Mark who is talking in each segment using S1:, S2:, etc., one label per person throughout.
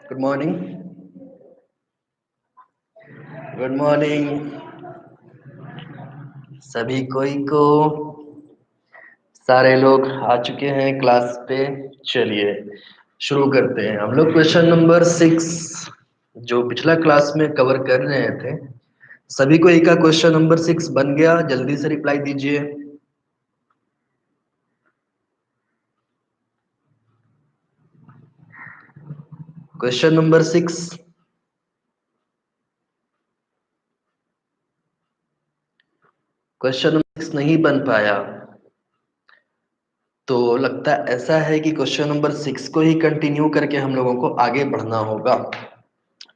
S1: Good morning. Good morning सभी कोई को। सारे लोग आ चुके हैं क्लास पे। चलिए शुरू करते हैं हम लोग क्वेश्चन नंबर 6 जो पिछला क्लास में कवर कर रहे थे। सभी को एक का क्वेश्चन नंबर 6 बन गया? जल्दी से रिप्लाई दीजिए। क्वेश्चन नंबर 6 क्वेश्चन नंबर 6 नहीं बन पाया तो लगता ऐसा है कि क्वेश्चन नंबर 6 को ही कंटिन्यू करके हम लोगों को आगे बढ़ना होगा।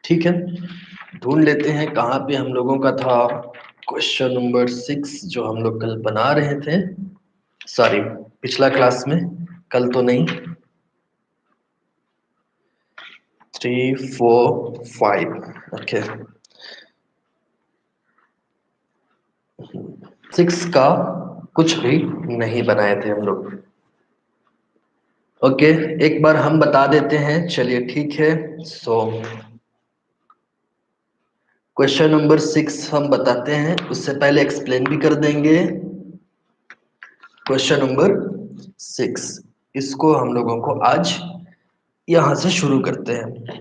S1: ठीक है, ढूंढ लेते हैं कहाँ पे हम लोगों का था क्वेश्चन नंबर 6 जो हम लोग कल बना रहे थे। सॉरी, पिछला क्लास में, कल तो नहीं। 3 4 5 ओके। 6 का कुछ भी नहीं बनाए थे हम लोग। ओके, एक बार हम बता देते हैं। चलिए ठीक है। सो क्वेश्चन नंबर 6 हम बताते हैं, उससे पहले एक्सप्लेन भी कर देंगे। क्वेश्चन नंबर 6 इसको हम लोगों को आज यहां से शुरू करते हैं।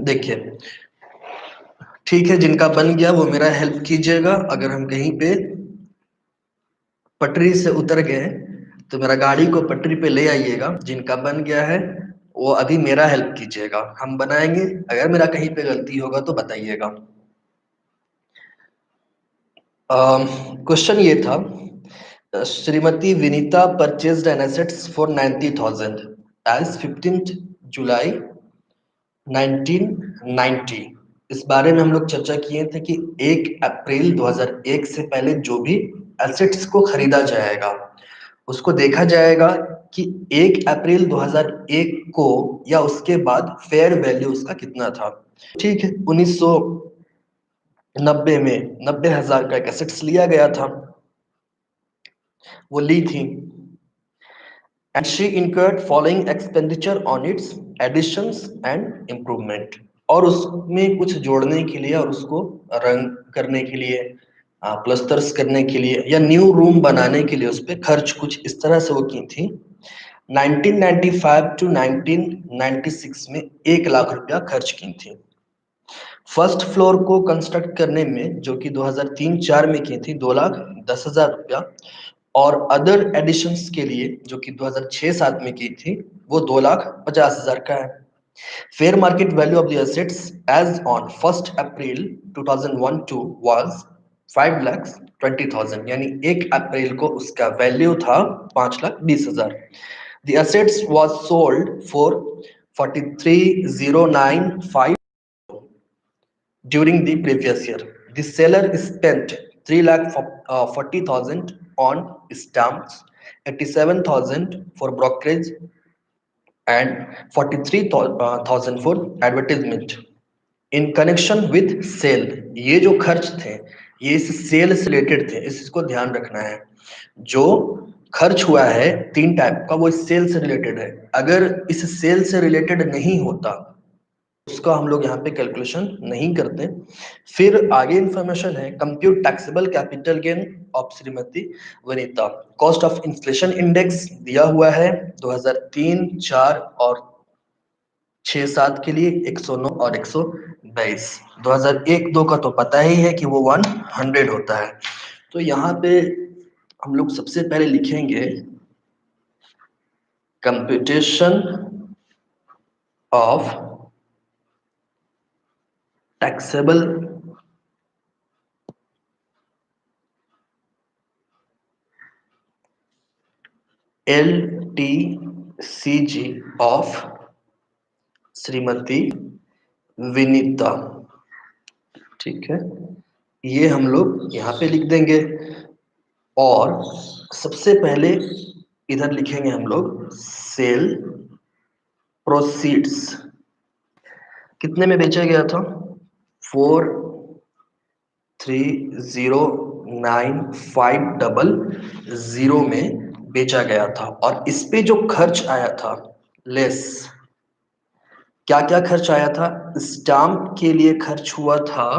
S1: देखिए, ठीक है, जिनका बन गया वो मेरा हेल्प कीजिएगा। अगर हम कहीं पे पटरी से उतर गए तो मेरा गाड़ी को पटरी पे ले आइएगा। जिनका बन गया है वो अभी मेरा हेल्प कीजिएगा, हम बनाएंगे। अगर मेरा कहीं पे गलती होगा तो बताइएगा। क्वेश्चन ये था, Shrimati Vinita purchased an assets for 90,000 as 15th July 1990। इस बारे में हम लोग चर्चा किए थे कि 1 अप्रैल 2001 से पहले जो भी एसेट्स को खरीदा जाएगा उसको देखा जाएगा कि 1 अप्रैल 2001 को या उसके बाद फेयर वैल्यू उसका कितना था। ठीक है, 1990 में 90,000 का एक एसेट्स लिया गया था, वो ली थी। And she incurred following expenditure on its additions and improvement। और उसमें कुछ जोड़ने के लिए और उसको रंग करने के लिए, प्लस्तर्स करने के लिए या न्यू रूम बनाने के लिए उस पर खर्च कुछ इस तरह से वो की थी। 1995 टू 1996 में 1 लाख रुपया खर्च की थी। फर्स्ट फ्लोर को कंस्ट्रक्ट करने में, जो कि 2003-04 में की थी, 2,10,000 रुपया। और अदर एडिशंस के लिए जो कि 2006-07 में की थी वो 2,50,000 का है। Fair market value of the assets as on 1 April 2001-2 was 5,20,000, यानी 1 अप्रैल को उसका वैल्यू था 5,20,000। The assets was sold for 43,095 during the previous year. The seller spent 3,40,000 on stamps, 87,000 for brokerage, and 43,000 for advertisement. In connection with sale, ये जो खर्च थे ये इस सेल से रिलेटेड थे, इसको ध्यान रखना है। जो खर्च हुआ है 3 टाइप का, वो इस सेल से रिलेटेड है। अगर इस सेल से रिलेटेड नहीं होता उसका हम लोग यहाँ पे कैलकुलेशन नहीं करते। फिर आगे इंफॉर्मेशन है, compute taxable capital gain of Shrimati Vanita. Cost of inflation index दिया हुआ है 2003, 4 और 6-7 के लिए 109 और 122। 2001-2 का तो पता ही है कि वो 100 होता है। तो यहाँ पे हम लोग सबसे पहले लिखेंगे computation of taxable LTCG of Shrimati Vinita. ठीक है, ये हम लोग यहाँ पे लिख देंगे। और सबसे पहले इधर लिखेंगे हम लोग सेल प्रोसीड्स। कितने में बेचा गया था? 4,30,9,500 में बेचा गया था। और इस पे जो खर्च आया था लेस क्या क्या खर्च आया था? स्टाम्प के लिए खर्च हुआ था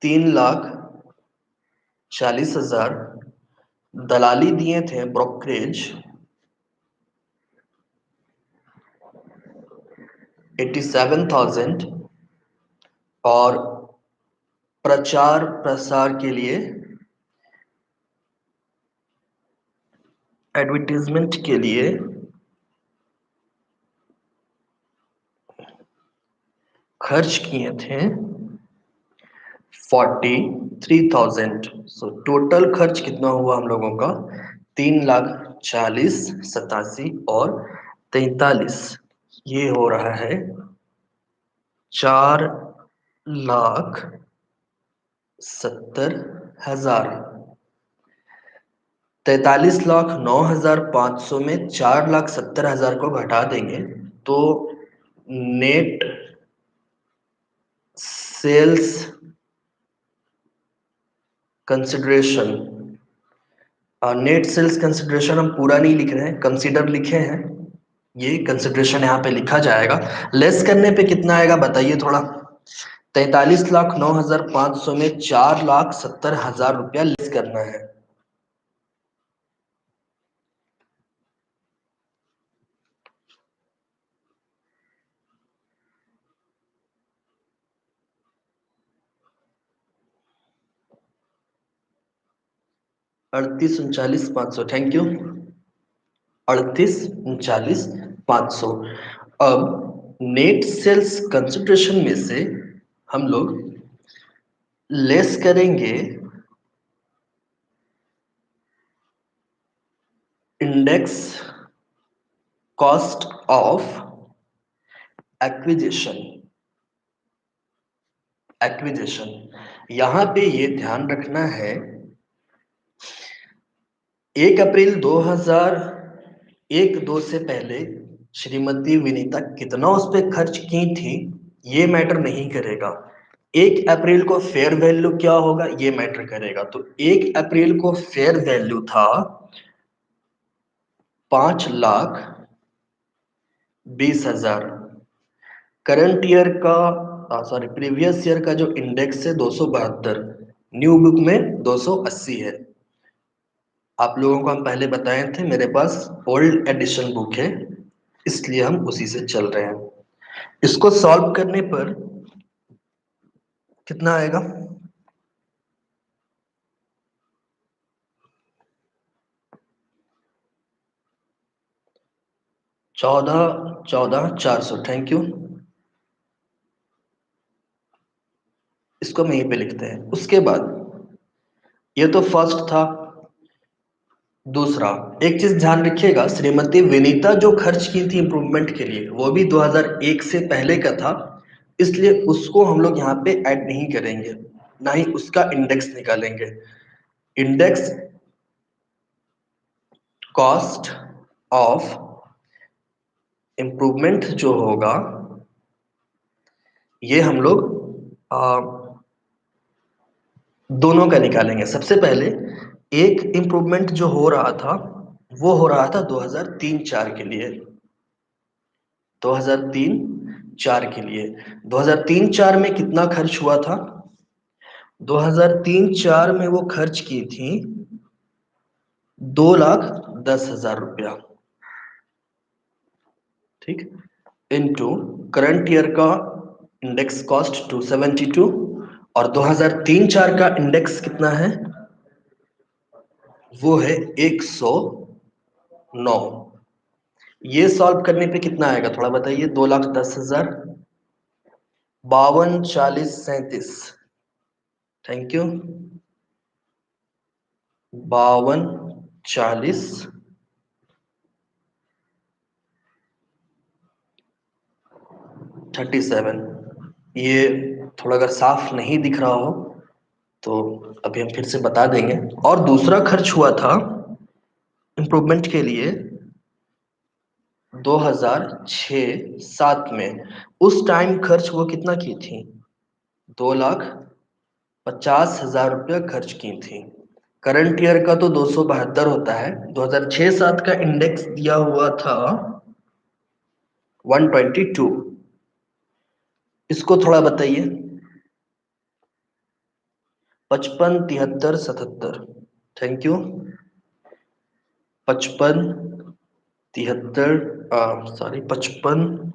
S1: 3,40,000। दलाली दिए थे ब्रोकरेज 87,000 और प्रचार प्रसार के लिए एडवर्टीजमेंट के लिए खर्च किए थे 43,000। सो टोटल खर्च कितना हुआ हम लोगों का? 3,40,000, 87 और 43, ये हो रहा है 4,70,000। 43,09,500 में 4,70,000 को घटा देंगे तो net sales consideration, net sales consideration हम पूरा नहीं लिख रहे हैं, कंसिडर लिखे हैं। ये कंसिडरेशन यहाँ पे लिखा जाएगा। लेस करने पे कितना आएगा बताइए थोड़ा? 43,09,500 में 4,70,000 रुपया लेस करना है। अड़तीस उनचालीस पाँच सौ, थैंक यू। 38,39,500। अब नेट सेल्स कंसिडरेशन में से हम लोग लेस करेंगे इंडेक्स कॉस्ट ऑफ एक्विजिशन। यहां पे ये ध्यान रखना है 1 अप्रैल 2001-2 से पहले श्रीमती विनीता कितना उस पर खर्च की थी ये मैटर नहीं करेगा। 1 अप्रैल को फेयर वैल्यू क्या होगा ये मैटर करेगा। तो 1 अप्रैल को फेयर वैल्यू था 5,20,000। करंट ईयर का सॉरी प्रीवियस ईयर का जो इंडेक्स है 272, न्यू बुक में 280 है। आप लोगों को हम पहले बताए थे मेरे पास ओल्ड एडिशन बुक है, इसलिए हम उसी से चल रहे हैं। इसको सॉल्व करने पर कितना आएगा? 14,400, थैंक यू। इसको हम यहीं पे लिखते हैं। उसके बाद ये तो फर्स्ट था। दूसरा, एक चीज ध्यान रखिएगा, श्रीमती विनीता जो खर्च की थी इंप्रूवमेंट के लिए वो भी 2001 से पहले का था, इसलिए उसको हम लोग यहाँ पे ऐड नहीं करेंगे, ना ही उसका इंडेक्स निकालेंगे। इंडेक्स कॉस्ट ऑफ इंप्रूवमेंट जो होगा ये हम लोग दोनों का निकालेंगे। सबसे पहले एक इंप्रूवमेंट जो हो रहा था वो हो रहा था 2003-4 के लिए। 2003-4 के लिए 2003-4 में कितना खर्च हुआ था? 2003-4 में वो खर्च की थी 2,10,000 रुपया, ठीक, इनटू करंट ईयर का इंडेक्स कॉस्ट 272 और 2003-4 का इंडेक्स कितना है? वो है 109। ये सॉल्व करने पे कितना आएगा थोड़ा बताइए? 2,10,000, 52, 40, 37, थैंक यू। 52, 40, 37। ये थोड़ा अगर साफ नहीं दिख रहा हो तो अभी हम फिर से बता देंगे। और दूसरा खर्च हुआ था इम्प्रूवमेंट के लिए 2006-7 में। उस टाइम खर्च वो कितना की थी? 2,50,000 रुपया खर्च की थी। करंट ईयर का तो 272 होता है, 2006-7 का इंडेक्स दिया हुआ था 122। इसको थोड़ा बताइए। 55, 73, 77। Thank you. 55, 73, सॉरी 55,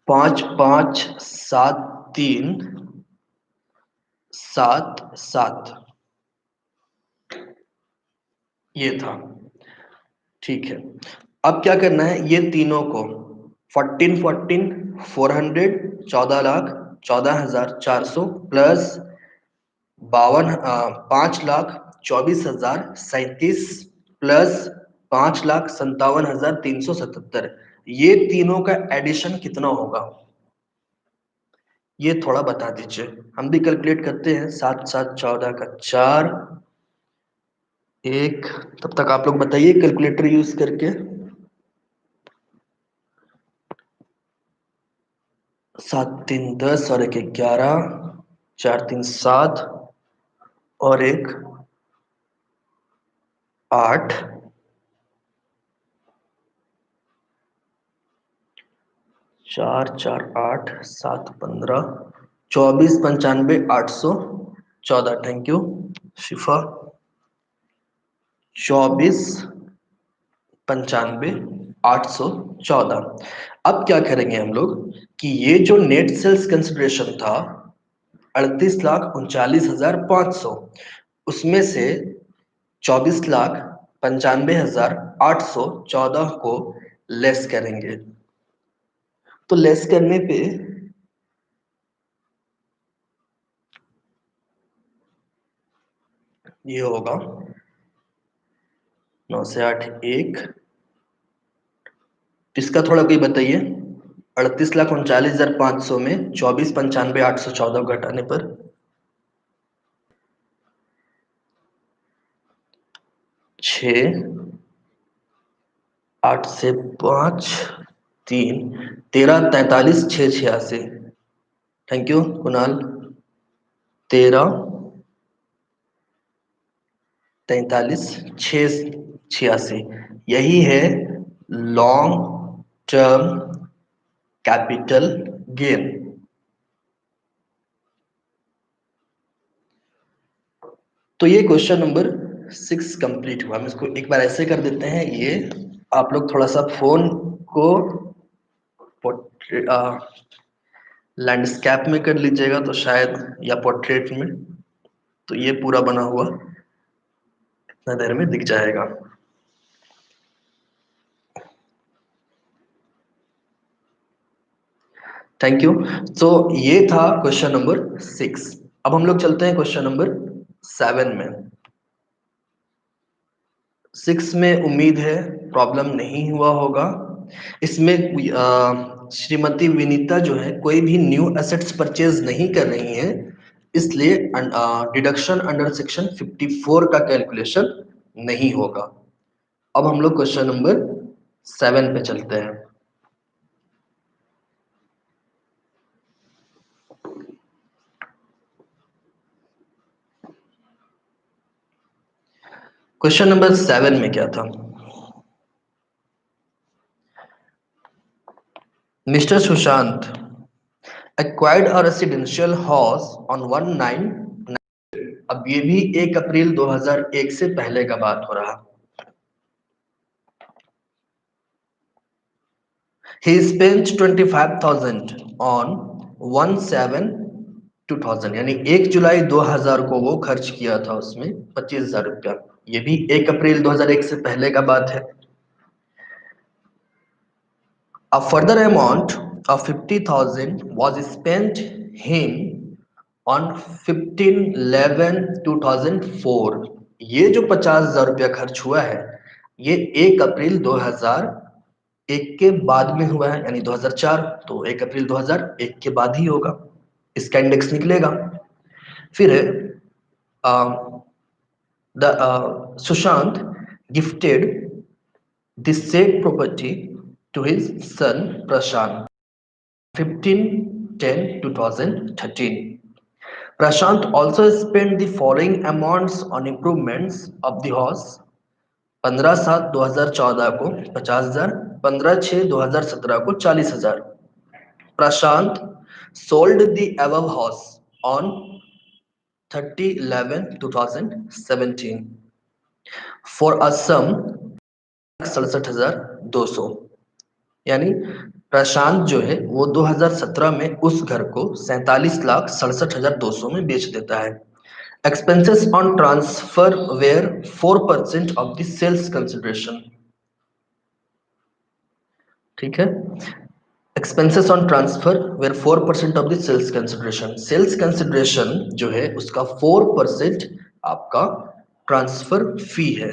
S1: 5, 5, 7, 3, 7, 7 ये था। ठीक है, अब क्या करना है, ये तीनों को 14, 14, 400, 14 लाख 14,400 प्लस 5,24,37 प्लस 5,57,377, ये तीनों का एडिशन कितना होगा, ये थोड़ा बता दीजिए। हम भी कैलकुलेट करते हैं। 7, 7, 14 का 4, 1। तब तक आप लोग बताइए कैलकुलेटर यूज करके। 7, 3, 10 और 1, 11, 4, 3, 7 और 1, 8, 4, 4, 8, 7, 15, 24, 95, 814। थैंक यू शिफा। 24, 95, 814। अब क्या करेंगे हम लोग कि ये जो नेट सेल्स कंसिडरेशन था 38,39,500, उसमें से 24,95,814 को लेस करेंगे। तो लेस करने पे ये होगा 9 से 8, 1। इसका थोड़ा कोई बताइए। 38,39,500 में 24,95,814 घटाने पर 6, 8 से 5, 3, 13, 43, 686। Thank you Kunal. 13, 43, 686, यही है लॉन्ग टर्म कैपिटल गेन। तो ये क्वेश्चन नंबर 6 कंप्लीट हुआ। हम इसको एक बार ऐसे कर देते हैं। ये आप लोग थोड़ा सा फोन को लैंडस्केप में कर लीजिएगा तो शायद, या पोर्ट्रेट में, तो ये पूरा बना हुआ इतना देर में दिख जाएगा। Thank you. तो ये था क्वेश्चन नंबर 6। अब हम लोग चलते हैं क्वेश्चन नंबर 7 में। 6 में उम्मीद है प्रॉब्लम नहीं हुआ होगा। इसमें श्रीमती विनीता जो है कोई भी न्यू एसेट्स परचेज नहीं कर रही है, इसलिए डिडक्शन अंडर सेक्शन 54 का कैलकुलेशन नहीं होगा। अब हम लोग क्वेश्चन नंबर 7 पे चलते हैं। क्वेश्चन नंबर 7 में क्या था? Mister Sushant acquired a residential house on 19। अब ये भी 1 अप्रैल 2001 से पहले का बात हो रहा। He spent 25,000 on 1/7/2000, यानी 1 जुलाई 2000 को वो खर्च किया था उसमें 25,000 रुपया। ये भी 1 अप्रैल 2001 से पहले का बात है। A further amount of 50,000 was spent him on 15/11/2004। ये जो 50,000 रुपया खर्च हुआ है, ये 1 अप्रैल 2001 के बाद में हुआ है, यानी 2004, तो 1 अप्रैल 2001 के बाद ही होगा। इसका इंडेक्स निकलेगा। फिर Sushant gifted this said property to his son Prashant 15/10/2013। Prashant also spend the following amounts on improvements of the house. 15/7/2014 को 50,000, 15/6/2017 को 40,000। प्रशांत sold the above house on 30/11/2017 for a sum 67,200। यानी प्रशांत जो है वो 2017 में उस घर को 47,67,200 में बेच देता है। Expenses on transfer were 4% of the sales consideration. ठीक है, expenses on transfer were 4% of the sales consideration. Sales consideration जो है उसका 4% आपका ट्रांसफर फी है।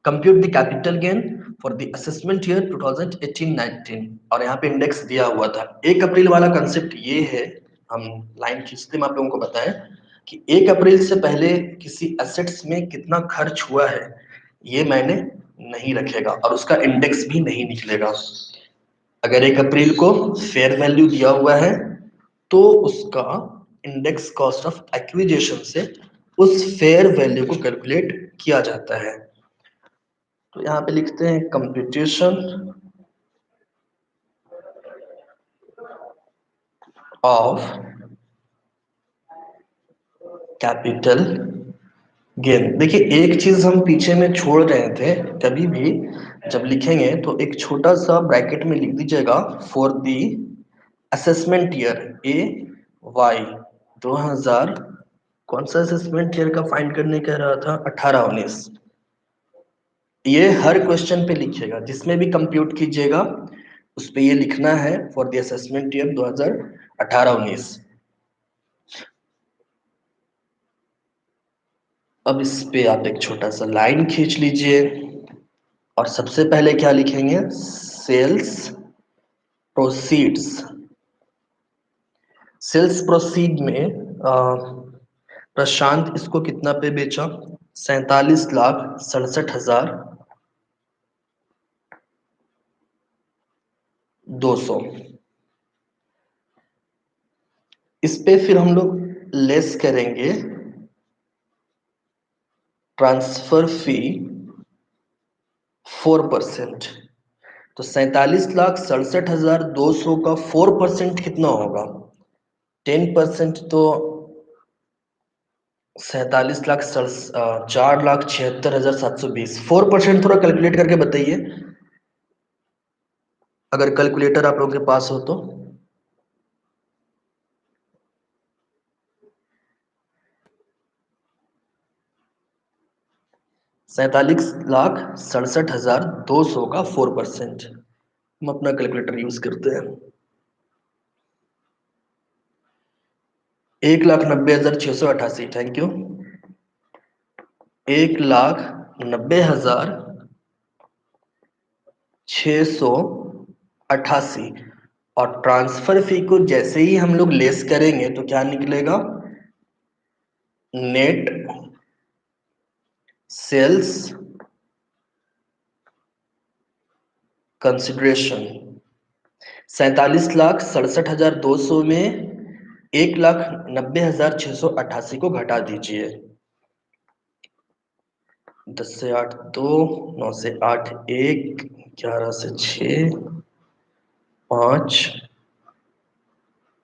S1: Compute the capital gain for the assessment year 2018-19 और यहाँ पे इंडेक्स दिया हुआ था। 1 अप्रैल वाला कंसेप्ट ये है, हम लाइन खींचते में आप लोगों को बताएं कि 1 अप्रैल से पहले किसी एसेट्स में कितना खर्च हुआ है ये मैंने नहीं रखेगा और उसका इंडेक्स भी नहीं निकलेगा। अगर 1 अप्रैल को फेयर वैल्यू दिया हुआ है तो उसका इंडेक्स कॉस्ट ऑफ एक्विजिशन से उस फेयर वैल्यू को कैलकुलेट किया जाता है। तो यहाँ पे लिखते हैं कंप्यूटेशन ऑफ कैपिटल गेन। देखिए एक चीज हम पीछे में छोड़ रहे थे, कभी भी जब लिखेंगे तो एक छोटा सा ब्रैकेट में लिख दीजिएगा for the assessment year A Y 2000, कौन सा असेसमेंट ईयर का फाइंड करने कह रहा था, 18-19। ये हर क्वेश्चन पे लिखिएगा, जिसमें भी कंप्यूट कीजिएगा उस पे ये लिखना है फॉर द असेसमेंट ईयर 2018-19। अब इस पे आप एक छोटा सा लाइन खींच लीजिए और सबसे पहले क्या लिखेंगे, सेल्स प्रोसीड्स। सेल्स प्रोसीड में प्रशांत इसको कितना पे बेचा, 47,67,200। इस पे फिर हम लोग लेस करेंगे ट्रांसफर फी 4%। तो 47,67,200 का 4% कितना होगा, 10% तो 4,76,720। 4% थोड़ा कैलकुलेट करके बताइए अगर कैलकुलेटर आप लोगों के पास हो तो। $47,67,200 का 4%। हम अपना कैलकुलेटर यूज करते हैं। 1,90,688। Thank you. 1,90,688 और ट्रांसफर फी को जैसे ही हम लोग लेस करेंगे तो क्या निकलेगा, नेट सेल्स कंसिडरेशन। 47,67,200 में 1,90,688 को घटा दीजिए। 10 से 8 2, 9 से 8 1, 11 से 6 5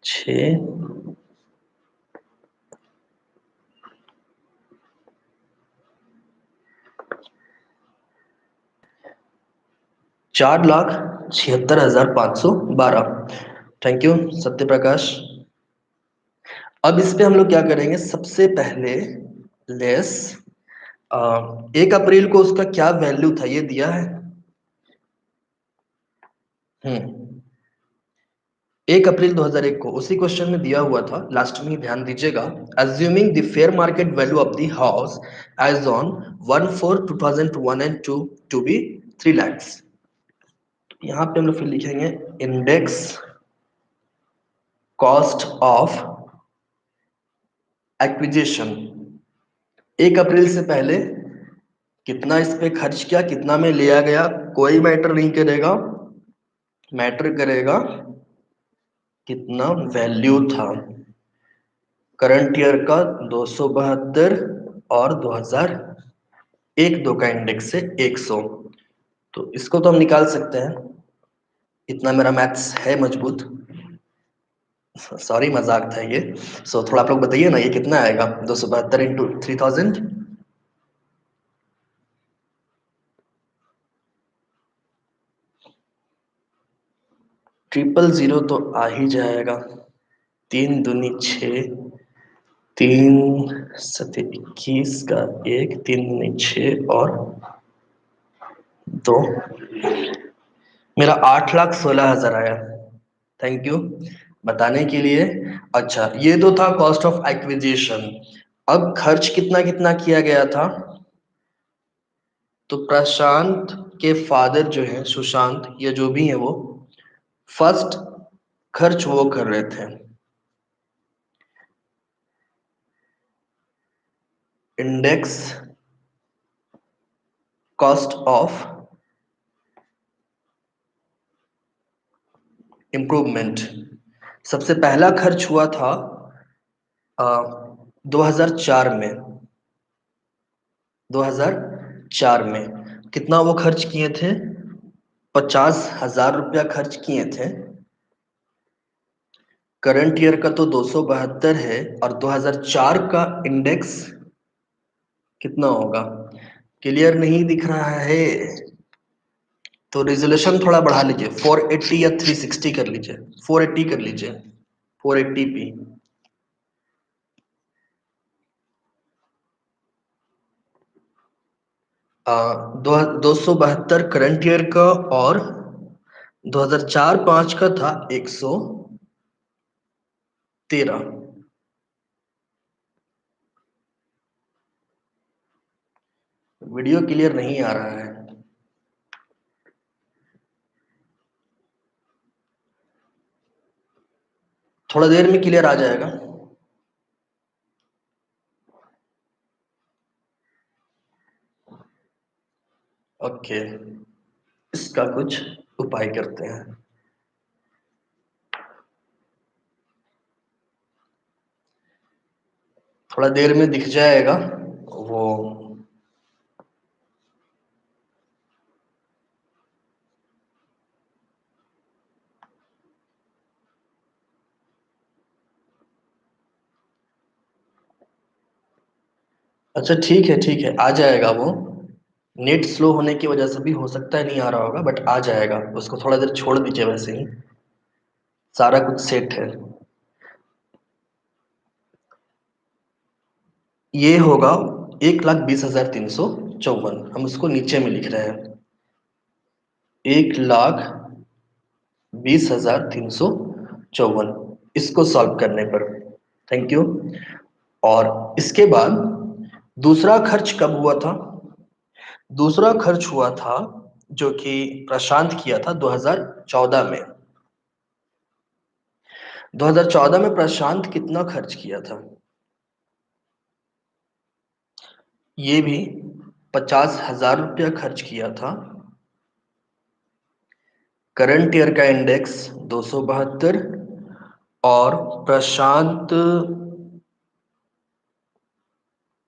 S1: 6, 4,76,512। Thank you Satya Prakash. अब इस पे हम लोग क्या करेंगे, सबसे पहले लेस 1 अप्रैल को उसका क्या वैल्यू था ये दिया है। 1 अप्रैल 2001 को उसी क्वेश्चन में दिया हुआ था, लास्ट में ध्यान दीजिएगा। Assuming the fair market value of the house as on 1/4/2001 and 2 to be 3 lakhs। यहाँ पे हम लोग फिर लिखेंगे इंडेक्स कॉस्ट ऑफ एक्विजिशन। 1 अप्रैल से पहले कितना इस पे खर्च किया, कितना में लिया गया, कोई मैटर नहीं करेगा, मैटर करेगा कितना वैल्यू था। करंट ईयर का 272 और 2001 दो का इंडेक्स है 100। तो इसको तो हम निकाल सकते हैं, इतना मेरा मैथ्स है मजबूत। सॉरी मजाक था ये। थोड़ा आप लोग बताइए ना ये कितना आएगा, 272 इंटू 3000। 000 तो आ ही जाएगा। 3 दूनी 6, 3 सते 21 का 1, 3 दूनी 6 और 2, मेरा 8,16,000 आया। थैंक यू बताने के लिए। अच्छा, ये तो था कॉस्ट ऑफ एक्विजिशन। अब खर्च कितना कितना किया गया था। तो प्रशांत के फादर जो है सुशांत या जो भी है वो फर्स्ट खर्च वो कर रहे थे, इंडेक्स कॉस्ट ऑफ इम्प्रूवमेंट। सबसे पहला खर्च हुआ था 2004 में। 2004 में कितना वो खर्च किए थे, 50,000 रुपया खर्च किए थे। करंट ईयर का तो 272 है और 2004 का इंडेक्स कितना होगा, क्लियर नहीं दिख रहा है। तो रिजोल्यूशन थोड़ा बढ़ा लीजिए, 480 या 360 कर लीजिए, 480 कर लीजिए, 480p। 272 करंट ईयर का और 2004-5 का था 113। वीडियो क्लियर नहीं आ रहा है। थोड़ा देर में क्लियर आ जाएगा। ओके, इसका कुछ उपाय करते हैं। थोड़ा देर में दिख जाएगा वो। अच्छा ठीक है आ जाएगा वो। नेट स्लो होने की वजह से भी हो सकता है नहीं आ रहा होगा, बट आ जाएगा। उसको थोड़ा देर छोड़ दीजिए, वैसे ही सारा कुछ सेट है। ये होगा 1,20,354। हम उसको नीचे में लिख रहे हैं, 1,20,354 इसको सॉल्व करने पर। Thank you. और इसके बाद दूसरा खर्च कब हुआ था। दूसरा खर्च हुआ था जो कि प्रशांत किया था 2014 में। 2014 में प्रशांत कितना खर्च किया था, ये भी 50,000 रुपया खर्च किया था। करंट ईयर का इंडेक्स 272 और प्रशांत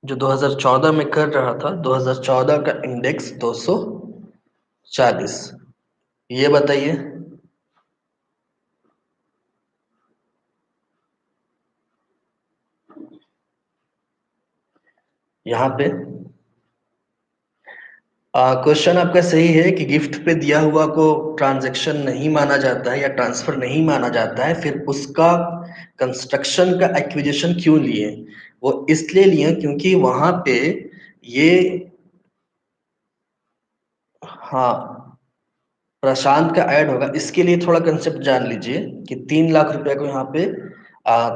S1: जो 2014 में कर रहा था, 2014 का इंडेक्स 240। ये बताइए, यहाँ पे क्वेश्चन आपका सही है कि गिफ्ट पे दिया हुआ को ट्रांजैक्शन नहीं माना जाता है या ट्रांसफर नहीं माना जाता है, फिर उसका कंस्ट्रक्शन का एक्विजिशन क्यों लिए। वो इसलिए लिए क्योंकि वहां पे ये, हाँ, प्रशांत का ऐड होगा। इसके लिए थोड़ा कंसेप्ट जान लीजिए कि 3 लाख रुपए को यहाँ पे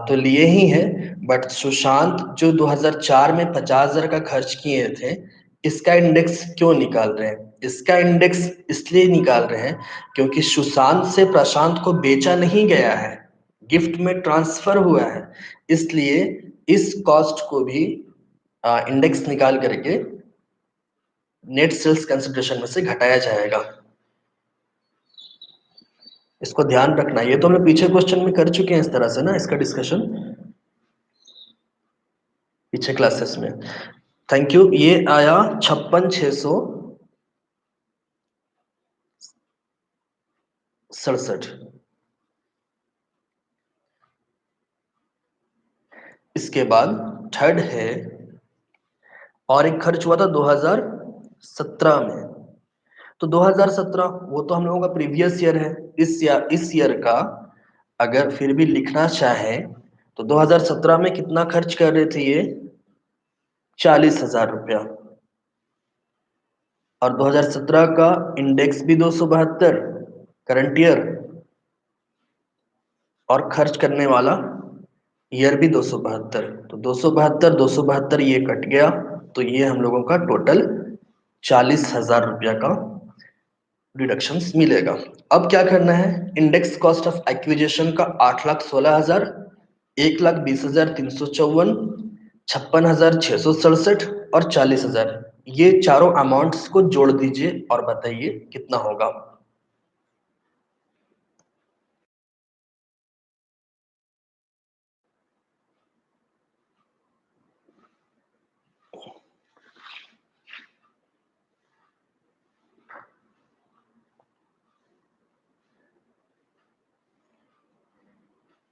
S1: तो लिए ही है, बट सुशांत जो 2004 में 50,000 का खर्च किए थे, इसका इंडेक्स क्यों निकाल रहे हैं। इसका इंडेक्स इसलिए निकाल रहे हैं क्योंकि सुशांत से प्रशांत को बेचा नहीं गया है, गिफ्ट में ट्रांसफर हुआ है। इसलिए इस कॉस्ट को भी इंडेक्स निकाल करके नेट सेल्स कंसिडरेशन में से घटाया जाएगा। इसको ध्यान रखना। ये तो हम लोग पीछे क्वेश्चन में कर चुके हैं इस तरह से ना, इसका डिस्कशन। पीछे क्लासेस में। Thank you. ये आया 56,667। इसके बाद थर्ड है, और एक खर्च हुआ था 2017 में। तो 2017 वो तो हम लोगों का प्रीवियस ईयर है। इस ईयर का अगर फिर भी लिखना चाहे तो 2017 में कितना खर्च कर रहे थे ये? 40,000 रुपया। और 2017 का इंडेक्स भी 272 करंट ईयर, और खर्च करने वाला ईयर भी 272। तो 272 272 ये कट गया, तो ये हम लोगों का टोटल 40,000 रुपया का डिडक्शंस मिलेगा। अब क्या करना है? इंडेक्स कॉस्ट ऑफ एक्विजिशन का 8,16,000, 1,20,354, 56,667 और 40,000, ये चारों अमाउंट्स को जोड़ दीजिए और बताइए कितना होगा।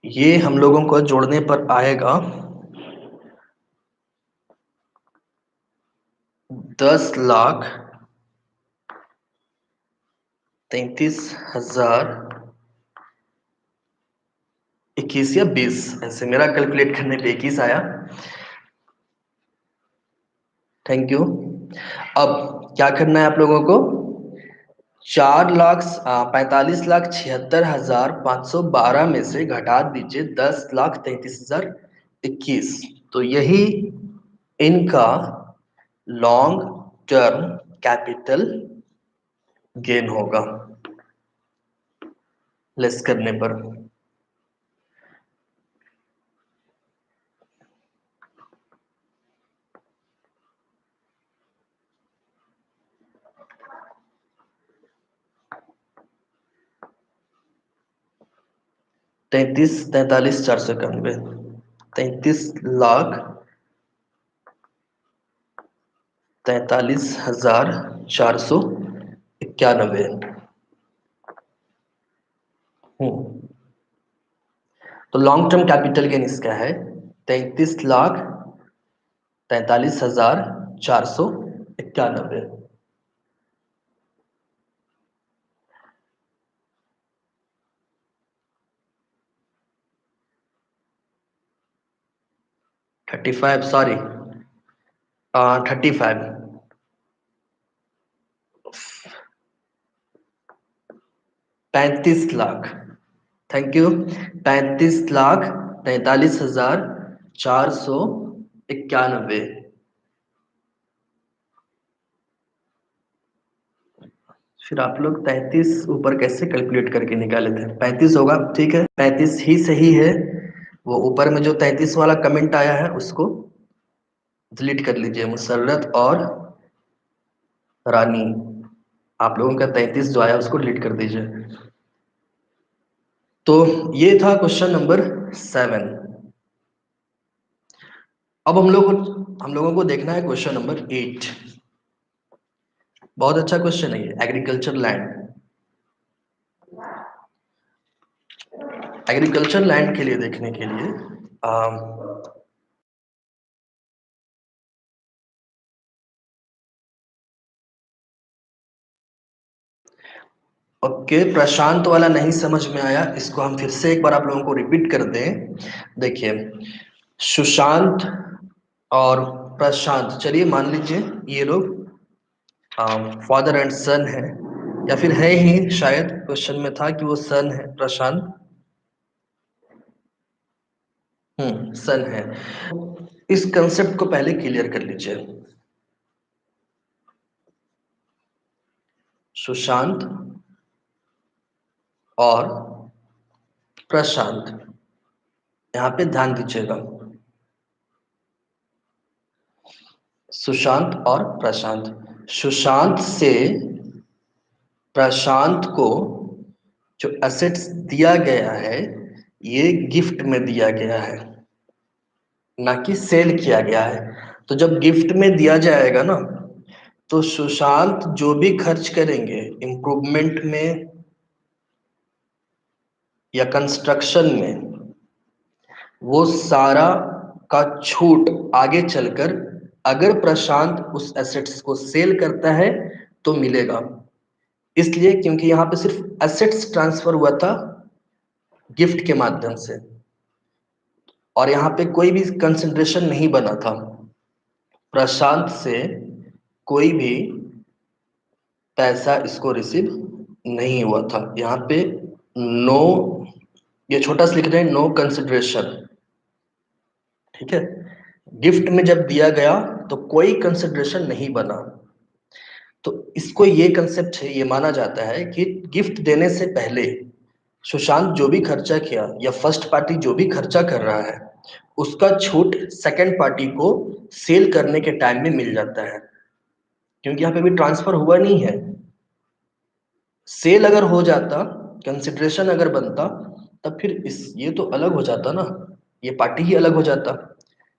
S1: ये हम लोगों को जोड़ने पर आएगा 10,33,021 या 20, ऐसे मेरा कैलकुलेट करने पे 21 आया। Thank you. अब क्या करना है आप लोगों को? 4,45,76,512 में से घटा दीजिए 10,33,021। तो यही इनका लॉन्ग टर्म कैपिटल गेन होगा लेस करने पर। तैतीस 43,491, 33,43,491। तो लॉन्ग टर्म कैपिटल गेन इसका है 33,43,491। 35, सॉरी, 35, 35 लाख। Thank you. 35,43,491। फिर आप लोग 33 ऊपर कैसे कैलकुलेट करके निकाले थे? 35 होगा, ठीक है, 35 ही सही है। वो ऊपर में जो 33 वाला कमेंट आया है उसको डिलीट कर लीजिए। मुसर्रत और रानी, आप लोगों का 33 जो आया उसको डिलीट कर दीजिए। तो ये था क्वेश्चन नंबर 7। अब हम लोगों को देखना है क्वेश्चन नंबर 8। बहुत अच्छा क्वेश्चन है ये, एग्रीकल्चर लैंड। एग्रीकल्चर लैंड के लिए देखने के लिए ओके, प्रशांत वाला नहीं समझ में आया, इसको हम फिर से एक बार आप लोगों को रिपीट कर दें। देखिए, सुशांत और प्रशांत, चलिए मान लीजिए ये लोग फादर एंड सन है, या फिर है ही, शायद क्वेश्चन में था कि वो सन है प्रशांत। सन है। इस कंसेप्ट को पहले क्लियर कर लीजिए। सुशांत और प्रशांत, यहाँ पे ध्यान दीजिएगा। सुशांत और प्रशांत, सुशांत से प्रशांत को जो एसेट्स दिया गया है ये गिफ्ट में दिया गया है। ना कि सेल किया गया है। तो जब गिफ्ट में दिया जाएगा ना, तो सुशांत जो भी खर्च करेंगे इम्प्रूवमेंट में या कंस्ट्रक्शन में, वो सारा का छूट आगे चलकर अगर प्रशांत उस एसेट्स को सेल करता है तो मिलेगा। इसलिए क्योंकि यहाँ पे सिर्फ एसेट्स ट्रांसफर हुआ था गिफ्ट के माध्यम से, और यहाँ पे कोई भी कंसिडरेशन नहीं बना था। प्रशांत से कोई भी पैसा इसको रिसीव नहीं हुआ था। यहाँ पे नो, ये छोटा सा लिख रहे हैं, नो कंसिडरेशन। ठीक है, गिफ्ट में जब दिया गया तो कोई कंसिडरेशन नहीं बना। तो इसको ये कंसेप्ट है, ये माना जाता है कि गिफ्ट देने से पहले सुशांत जो भी खर्चा किया या फर्स्ट पार्टी जो भी खर्चा कर रहा है, उसका छूट सेकंड पार्टी को सेल करने के टाइम में मिल जाता है, क्योंकि यहाँ पे भी ट्रांसफर हुआ नहीं है। सेल अगर हो जाता, कंसिडरेशन अगर बनता, तब फिर इस ये तो अलग हो जाता ना, ये पार्टी ही अलग हो जाता,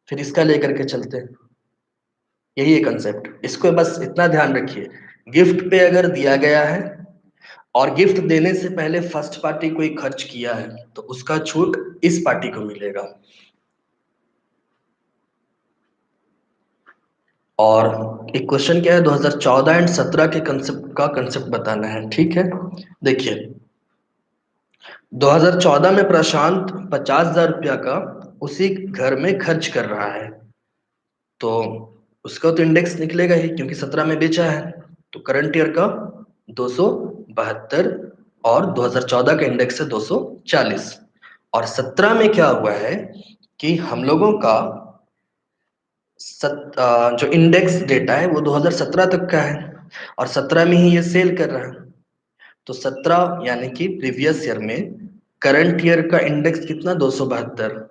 S1: फिर इसका लेकर के चलते। यही है कंसेप्ट, इसको बस इतना ध्यान रखिए, गिफ्ट पे अगर दिया गया है और गिफ्ट देने से पहले फर्स्ट पार्टी कोई खर्च किया है तो उसका छूट इस पार्टी को मिलेगा। और एक क्वेश्चन क्या है, 2014 एंड 17 के कंसेप्ट बताना है। ठीक है, देखिए 2014 में प्रशांत 50,000 रुपया का उसी घर में खर्च कर रहा है, तो उसका तो इंडेक्स निकलेगा ही क्योंकि 17 में बेचा है। तो करंट ईयर का 272 और 2014 का इंडेक्स है 240। और 17 में क्या हुआ है कि हम लोगों का जो इंडेक्स डेटा है वो 2017 तक का है, और 17 में ही ये सेल कर रहा है। तो 17 यानी कि प्रीवियस ईयर में करंट ईयर का इंडेक्स कितना, 272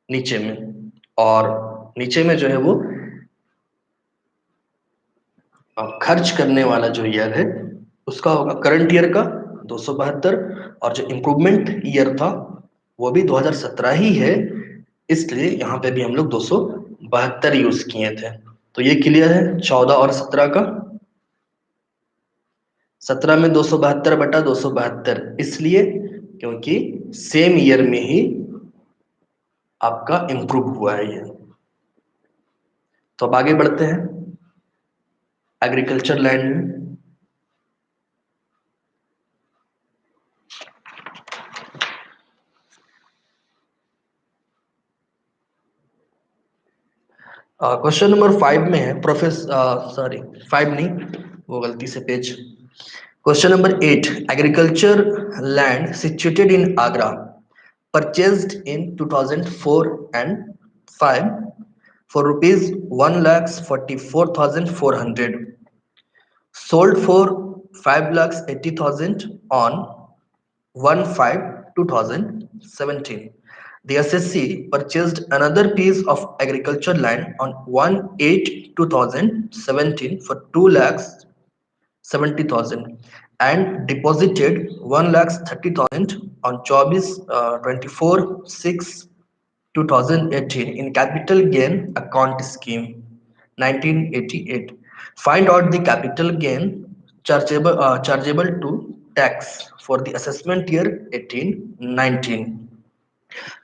S1: नीचे में, और नीचे में जो है वो खर्च करने वाला जो ईयर है उसका होगा करंट ईयर का 272, और जो इम्प्रूवमेंट ईयर था वो भी 2017 ही है, इसलिए यहाँ पे भी हम लोग 272 यूज किए थे। तो ये क्लियर है 14 और 17 का। 17 में 272/272 इसलिए क्योंकि सेम ईयर में ही आपका इम्प्रूव हुआ है ये। तो अब आगे बढ़ते हैं एग्रीकल्चर लैंड में। क्वेश्चन नंबर 5 में है सॉरी 5 नहीं, वो गलती से page. Question number 8, agriculture land situated in Agra purchased in 2004 and 5 for rupees 1,44,400, sold for 5,80,000 on 1/5/2017. The SSC purchased another piece of agriculture land on 1/8/2017 for 2,70,000 and deposited 1,30,000 on 24/6/2018 in capital gain account scheme 1988. Find out the capital gain chargeable to tax for the assessment year 18-19।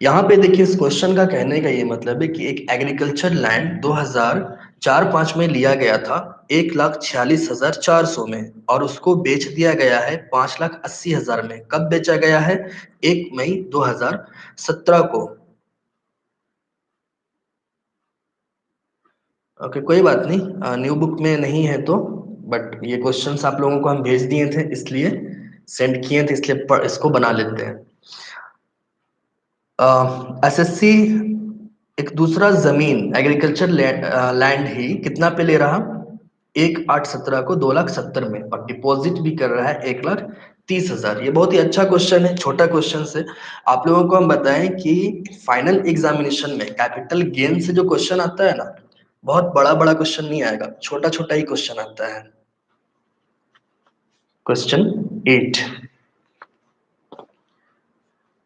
S1: यहाँ पे देखिए इस question का कहने का ये मतलब है कि एक एग्रीकल्चर लैंड 2004-5 में लिया गया था 1,46,400 में, और उसको बेच दिया गया है 5,80,000 में। कब बेचा गया है, 1 मई 2017 को। ओके, कोई बात नहीं, न्यू बुक में नहीं है तो, बट ये क्वेश्चंस आप लोगों को हम भेज दिए थे इसलिए सेंड किए थे, इसलिए इसको बना लेते हैं। एसएससी एक दूसरा जमीन एग्रीकल्चर लैंड ही कितना पे ले रहा, 1/8/17 को 2,70,000 में, और डिपॉजिट भी कर रहा है 1,30,000। ये बहुत ही अच्छा क्वेश्चन है, छोटा क्वेश्चन से आप लोगों को हम बताएं कि फाइनल एग्जामिनेशन में कैपिटल गेन से जो क्वेश्चन आता है ना, बहुत बड़ा बड़ा क्वेश्चन नहीं आएगा, छोटा छोटा ही क्वेश्चन आता है। Question 8,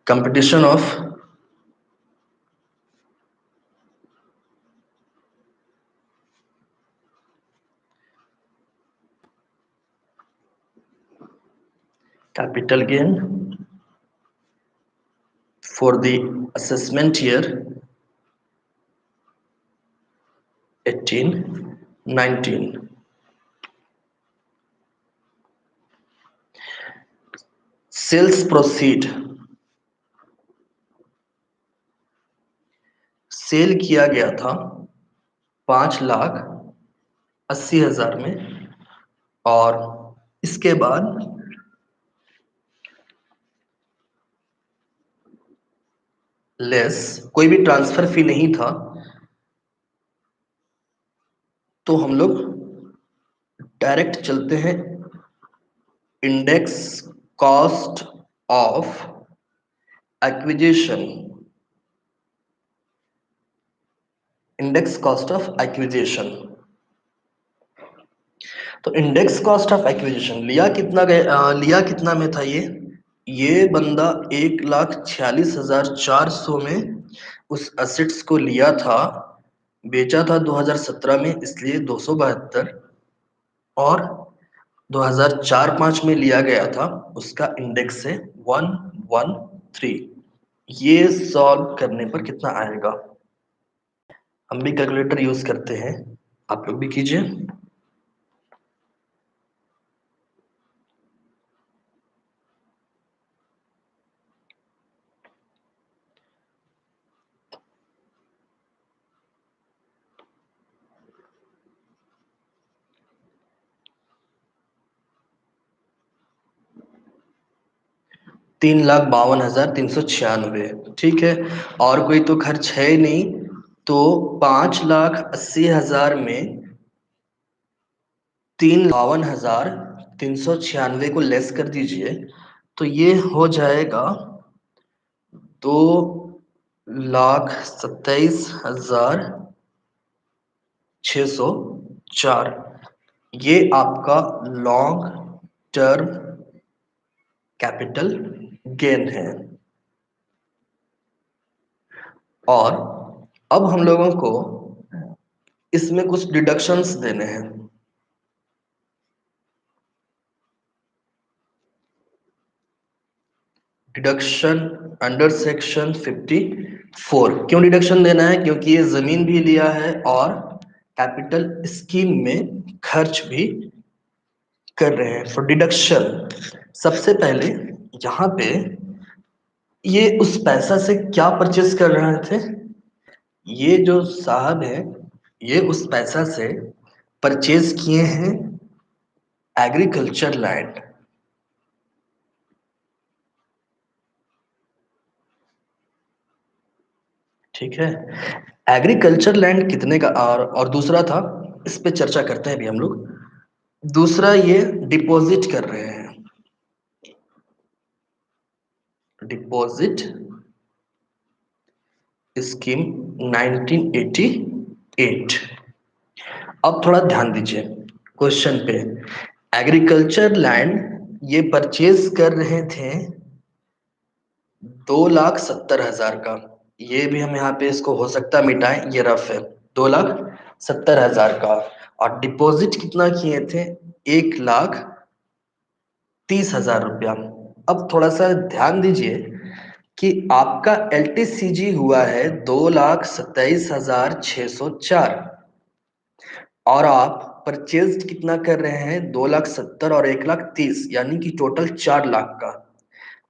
S1: competition of capital gain for the assessment year 18-19। Sales proceed, sale किया गया था 5,80,000 में, और इसके बाद लेस कोई भी ट्रांसफर फी नहीं था, तो हम लोग डायरेक्ट चलते हैं index cost of acquisition. Index cost of acquisition, तो इंडेक्स कॉस्ट ऑफ एक्विजिशन लिया कितना में था ये बंदा 1,46,400 में उस एसेट्स को लिया था, बेचा था 2017 में, इसलिए 272, और 2004-5 में लिया गया था, उसका इंडेक्स है 113। ये सॉल्व करने पर कितना आएगा? हम भी कैलकुलेटर यूज करते हैं, आप लोग भी कीजिए। 3,52,396, ठीक है। और कोई तो खर्च है ही नहीं, तो 5,80,000 में 3,52,396 को लेस कर दीजिए, तो ये हो जाएगा 2,27,604। ये आपका लॉन्ग टर्म कैपिटल गेन है। और अब हम लोगों को इसमें कुछ डिडक्शंस देने हैं। Deduction under section 54। क्यों डिडक्शन देना है? क्योंकि ये जमीन भी लिया है और कैपिटल स्कीम में खर्च भी कर रहे हैं। फॉर डिडक्शन, सबसे पहले यहाँ पे ये उस पैसा से क्या परचेस कर रहे थे? ये जो साहब है, ये उस पैसा से परचेज किए हैं एग्रीकल्चर लैंड। ठीक है, एग्रीकल्चर लैंड कितने का? और दूसरा था, इस पे चर्चा करते हैं अभी हम लोग। दूसरा, ये डिपॉजिट कर रहे हैं, डिपॉजिट स्कीम 1988। अब थोड़ा ध्यान दीजिए क्वेश्चन पे। एग्रीकल्चर लैंड ये परचेज कर रहे थे 2,70,000 का। ये भी हम यहाँ पे इसको हो सकता है मिटाएं, ये रफ है, 2,70,000 का। और डिपॉजिट कितना किए थे? 1,30,000 रुपया। अब थोड़ा सा ध्यान दीजिए कि आपका LTCG हुआ है 2,27,604, और आप परचेज कितना कर रहे हैं? 2,70,000 और 1,30,000, यानी कि टोटल 4 लाख का।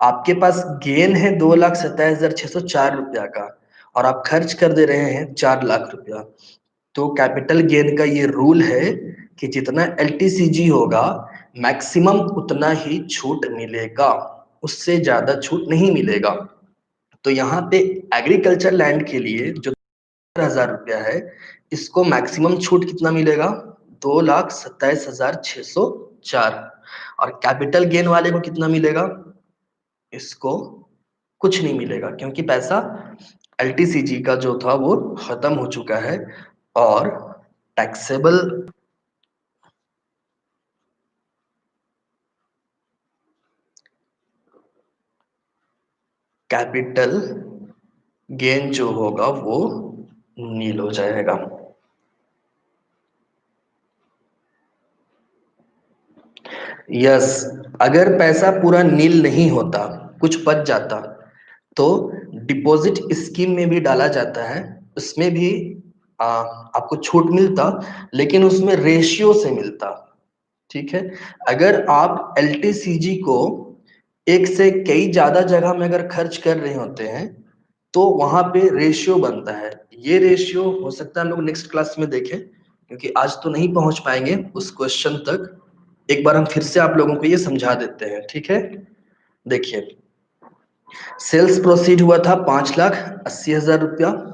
S1: आपके पास गेन है 2,27,604 रुपया का, और आप खर्च कर दे रहे हैं 4 लाख रुपया। तो कैपिटल गेन का ये रूल है कि जितना LTCG होगा मैक्सिमम उतना ही छूट मिलेगा, उससे ज्यादा छूट नहीं मिलेगा। तो यहाँ पे एग्रीकल्चर लैंड के लिए जो 10,000 रुपया है, इसको मैक्सिमम छूट कितना मिलेगा? 2,27,604। और कैपिटल गेन वाले को कितना मिलेगा? इसको कुछ नहीं मिलेगा, क्योंकि पैसा LTCG का जो था वो खत्म हो चुका है। और टैक्सेबल कैपिटल गेन जो होगा वो नील हो जाएगा। यस, अगर पैसा पूरा नील नहीं होता, कुछ बच जाता, तो डिपॉजिट स्कीम में भी डाला जाता है, उसमें भी आपको छूट मिलता, लेकिन उसमें रेशियो से मिलता। ठीक है, अगर आप एलटीसीजी को एक से कई ज्यादा जगह में अगर खर्च कर रहे होते हैं, तो वहां पे रेशियो बनता है। ये रेशियो हो सकता है हम लोग नेक्स्ट क्लास में देखें, क्योंकि आज तो नहीं पहुंच पाएंगे उस क्वेश्चन तक। एक बार हम फिर से आप लोगों को ये समझा देते हैं, ठीक है। देखिए, सेल्स प्रोसीड हुआ था 5,80,000 रुपया।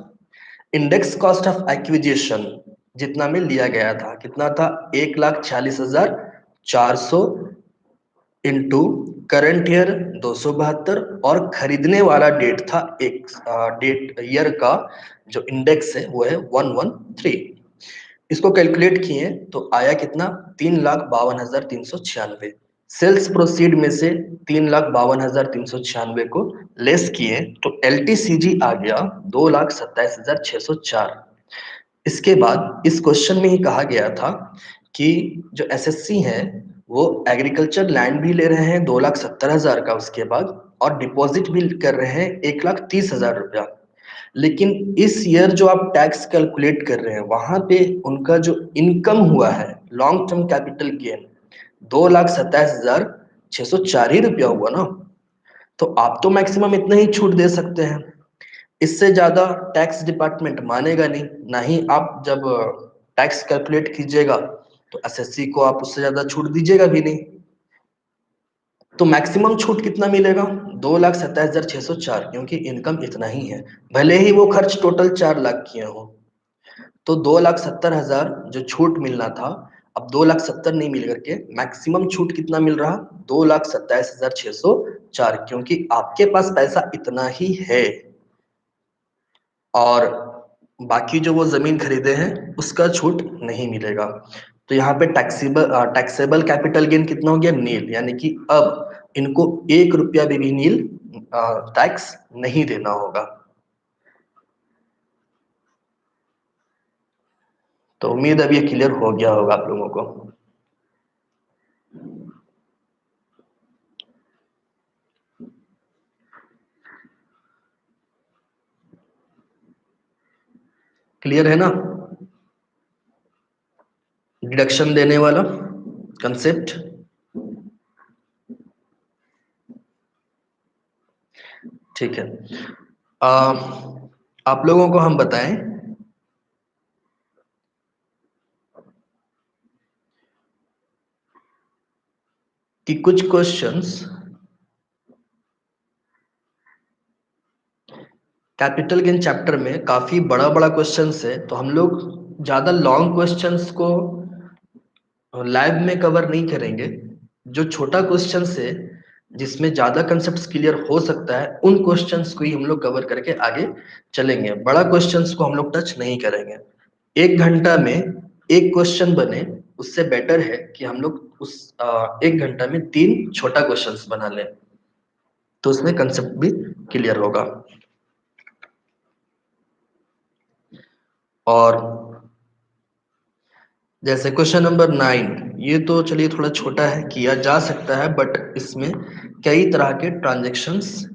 S1: इंडेक्स कॉस्ट ऑफ एक्विजिशन जितना में लिया गया था, कितना था, 1,40,400 इंटू करंट ईयर 272, और खरीदने वाला डेट था, एक डेट ईयर का जो इंडेक्स है वो है 113। इसको कैलकुलेट किए तो आया कितना, 3,52,396। सेल्स प्रोसीड में से 3,52,396 को लेस किए तो एलटीसीजी आ गया 2,27,604। इसके बाद इस क्वेश्चन में ही कहा गया था कि जो एसएससी है वो एग्रीकल्चर लैंड भी ले रहे हैं 2,70,000 का, उसके बाद और डिपॉजिट भी कर रहे हैं 1,30,000 रुपया। लेकिन इस ईयर जो आप टैक्स कैलकुलेट कर रहे हैं, वहां पे उनका जो इनकम हुआ है लॉन्ग टर्म कैपिटल गेन 2,27,604 ही रुपया हुआ ना। तो आप तो मैक्सिमम इतना ही छूट दे सकते हैं, इससे ज्यादा टैक्स डिपार्टमेंट मानेगा नहीं। ना ही आप जब टैक्स कैलकुलेट कीजिएगा तो एसएससी को आप उससे ज्यादा छूट दीजिएगा भी नहीं। तो मैक्सिमम छूट कितना मिलेगा, 2,27,604, क्योंकि इनकम इतना ही है, भले ही वो खर्च टोटल 4 लाख किए हो। तो 2,70,000 जो छूट मिलना था, अब 2,70,000 नहीं मिल करके मैक्सिमम छूट कितना मिल रहा, 2,27,604, क्योंकि आपके पास पैसा इतना ही है। और बाकी जो वो जमीन खरीदे हैं उसका छूट नहीं मिलेगा। तो यहाँ पे टैक्सेबल कैपिटल गेन कितना हो गया, नील, यानी कि अब इनको 1 रुपया भी नील टैक्स नहीं देना होगा। तो उम्मीद अब ये क्लियर हो गया होगा आप लोगों को। क्लियर है ना, डिडक्शन देने वाला कंसेप्ट। ठीक है, आ, आप लोगों को हम बताएं कि कुछ क्वेश्चंस कैपिटल गेन चैप्टर में काफी बड़ा बड़ा क्वेश्चंस है, तो हम लोग ज्यादा लॉन्ग क्वेश्चंस को लैब में कवर नहीं करेंगे। जो छोटा क्वेश्चन है जिसमें ज्यादा कंसेप्ट क्लियर हो सकता है, उन क्वेश्चंस को ही हम लोग कवर करके आगे चलेंगे। बड़ा क्वेश्चंस को हम लोग टच नहीं करेंगे। 1 घंटा में एक क्वेश्चन बने, उससे बेटर है कि हम लोग उस 1 घंटा में 3 छोटा क्वेश्चंस बना लें, तो उसमें कंसेप्ट भी क्लियर होगा। और जैसे क्वेश्चन नंबर 9, ये तो चलिए थोड़ा छोटा है, किया जा सकता है, बट इसमें कई तरह के ट्रांजेक्शन्स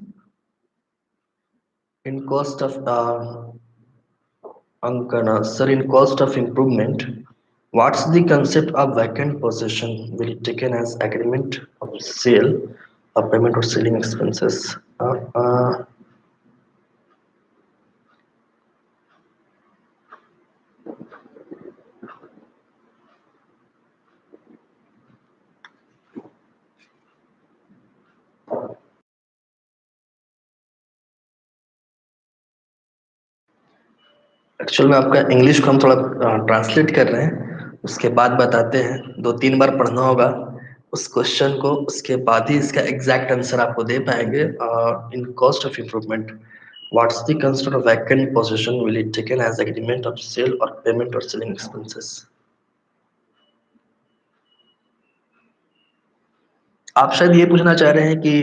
S1: इन कॉस्ट ऑफ अंकना sir, in cost of improvement, what's the concept of vacant position will taken as agreement of sale और पेमेंट और सेलिंग एक्सपेंसेस। एक्चुअल में आपका इंग्लिश को हम थोड़ा ट्रांसलेट कर रहे हैं, उसके बाद बताते हैं। 2-3 बार पढ़ना होगा उस क्वेश्चन को, उसके बाद ही इसका एग्जैक्ट आंसर आपको दे पाएंगे। In cost of improvement, what's the construct of vacant position will it taken as agreement of sale और पेमेंट और सेलिंग एक्सपेंसेस। आप शायद ये पूछना चाह रहे हैं कि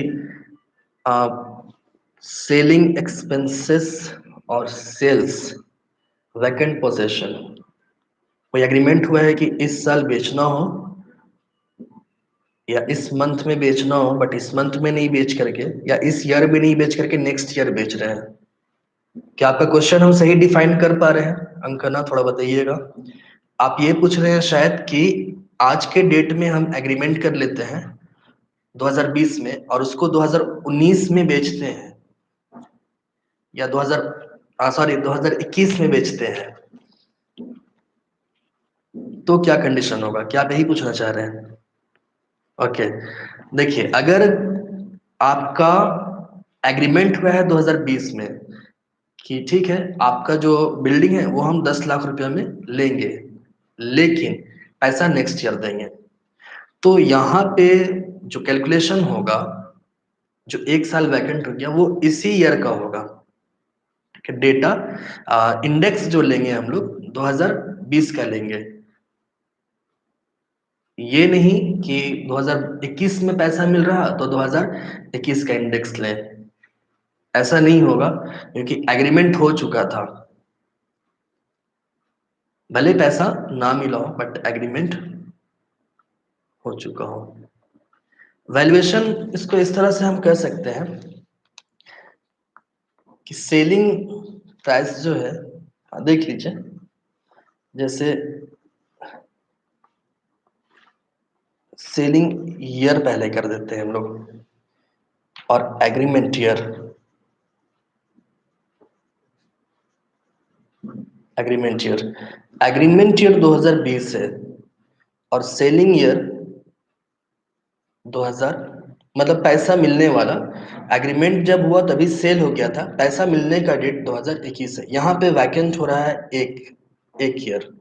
S1: सेलिंग एक्सपेंसेस और सेल्स वैकेंट पोजीशन, कोई एग्रीमेंट हुआ है कि इस साल बेचना हो, या इस मंथ में बेचना हो बट इस मंथ में नहीं बेच करके, या इस ईयर में नहीं बेच करके नेक्स्ट ईयर बेच रहे हैं। क्या आपका क्वेश्चन हम सही डिफाइन कर पा रहे हैं अंकना, थोड़ा बताइएगा। आप ये पूछ रहे हैं शायद कि आज के डेट में हम एग्रीमेंट कर लेते हैं 2020 में और उसको 2019 में बेचते हैं, या 2021 में बेचते हैं, तो क्या कंडीशन होगा? क्या आप यही पूछना चाह रहे हैं? ओके, देखिए, अगर आपका एग्रीमेंट हुआ है 2020 में कि ठीक है आपका जो बिल्डिंग है वो हम 10 लाख रुपया में लेंगे, लेकिन पैसा नेक्स्ट ईयर देंगे, तो यहाँ पे जो कैलकुलेशन होगा, जो 1 साल वैकेंट हो गया वो इसी ईयर का होगा। ठीक है, डेटा इंडेक्स जो लेंगे हम लोग 2020 का लेंगे, ये नहीं कि 2021 में पैसा मिल रहा तो 2021 का इंडेक्स लें, ऐसा नहीं होगा, क्योंकि एग्रीमेंट हो चुका था। भले पैसा ना मिला हो बट एग्रीमेंट हो चुका हो। वैल्यूएशन इसको इस तरह से हम कह सकते हैं कि सेलिंग प्राइस जो है, देख लीजिए, जैसे सेलिंग ईयर पहले कर देते हैं हम लोग, और एग्रीमेंट ईयर 2020 है, और सेलिंग ईयर 2000, मतलब पैसा मिलने वाला, एग्रीमेंट जब हुआ तभी सेल हो गया था, पैसा मिलने का डेट 2021 है। यहाँ पे वैकेंट हो रहा है एक ईयर,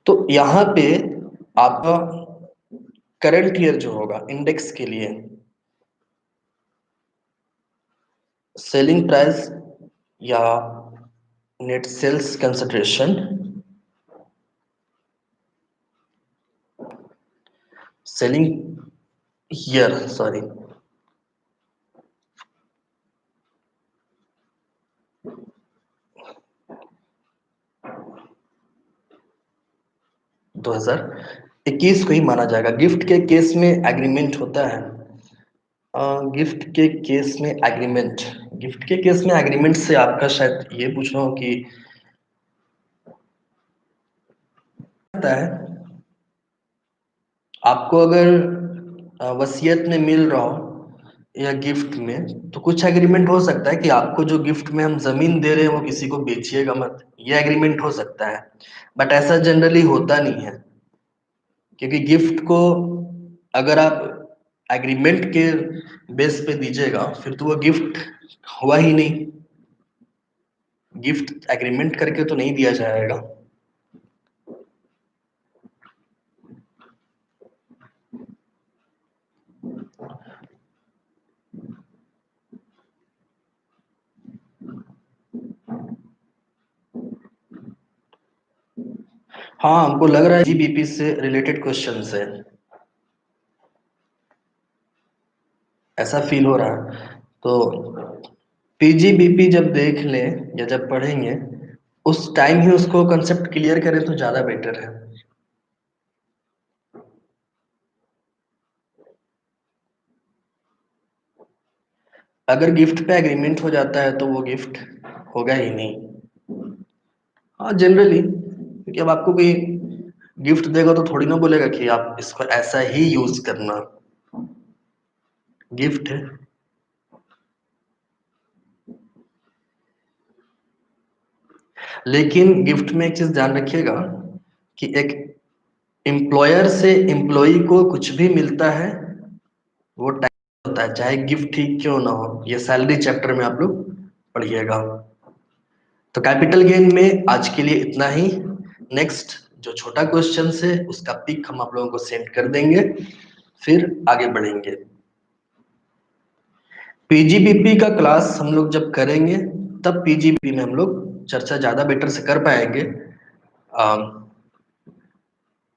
S1: तो यहाँ पे आपका करंट ईयर जो होगा इंडेक्स के लिए, सेलिंग प्राइस या net sales consideration, selling year, sorry, दो हजार 21 को ही माना जाएगा। गिफ्ट के केस में एग्रीमेंट होता है, गिफ्ट के केस में एग्रीमेंट से आपका शायद ये पूछ रहा हूँ कि पता है आपको अगर वसीयत में मिल रहा हो या गिफ्ट में, तो कुछ एग्रीमेंट हो सकता है कि आपको जो गिफ्ट में हम जमीन दे रहे हैं वो किसी को बेचिएगा मत, ये एग्रीमेंट हो सकता है। बट ऐसा जनरली होता नहीं है, क्योंकि गिफ्ट को अगर आप एग्रीमेंट के बेस पे दीजिएगा फिर तो वो गिफ्ट हुआ ही नहीं, गिफ्ट एग्रीमेंट करके तो नहीं दिया जाएगा। हाँ, हमको लग रहा है जीबीपी से रिलेटेड क्वेश्चन है, ऐसा फील हो रहा है। तो पीजीबीपी जब देख लें या जब पढ़ेंगे उस टाइम ही उसको कंसेप्ट क्लियर करें तो ज्यादा बेटर है। अगर गिफ्ट पे एग्रीमेंट हो जाता है तो वो गिफ्ट होगा ही नहीं। हाँ, जनरली, क्योंकि अब आपको कोई गिफ्ट देगा तो थोड़ी ना बोलेगा कि आप इसको ऐसा ही यूज करना, गिफ्ट है। लेकिन गिफ्ट में एक चीज ध्यान रखिएगा कि एक एम्प्लॉयर से एम्प्लॉय को कुछ भी मिलता है वो टैक्स होता है, चाहे गिफ्ट ठीक क्यों ना हो, ये सैलरी चैप्टर में आप लोग पढ़िएगा। तो कैपिटल गेन में आज के लिए इतना ही। नेक्स्ट जो छोटा क्वेश्चन है उसका पिक हम आप लोगों को सेंड कर देंगे, फिर आगे बढ़ेंगे। पीजीबीपी का क्लास हम लोग जब करेंगे तब पीजीबीपी में हम लोग चर्चा ज्यादा बेटर से कर पाएंगे।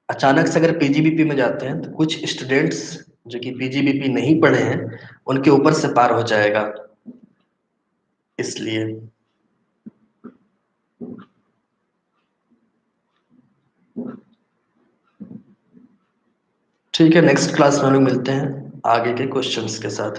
S1: अचानक से अगर पीजीबीपी में जाते हैं तो कुछ स्टूडेंट्स जो कि पीजीबीपी नहीं पढ़े हैं उनके ऊपर से पार हो जाएगा, इसलिए। ठीक है, नेक्स्ट क्लास में हम लोग मिलते हैं आगे के क्वेश्चंस के साथ।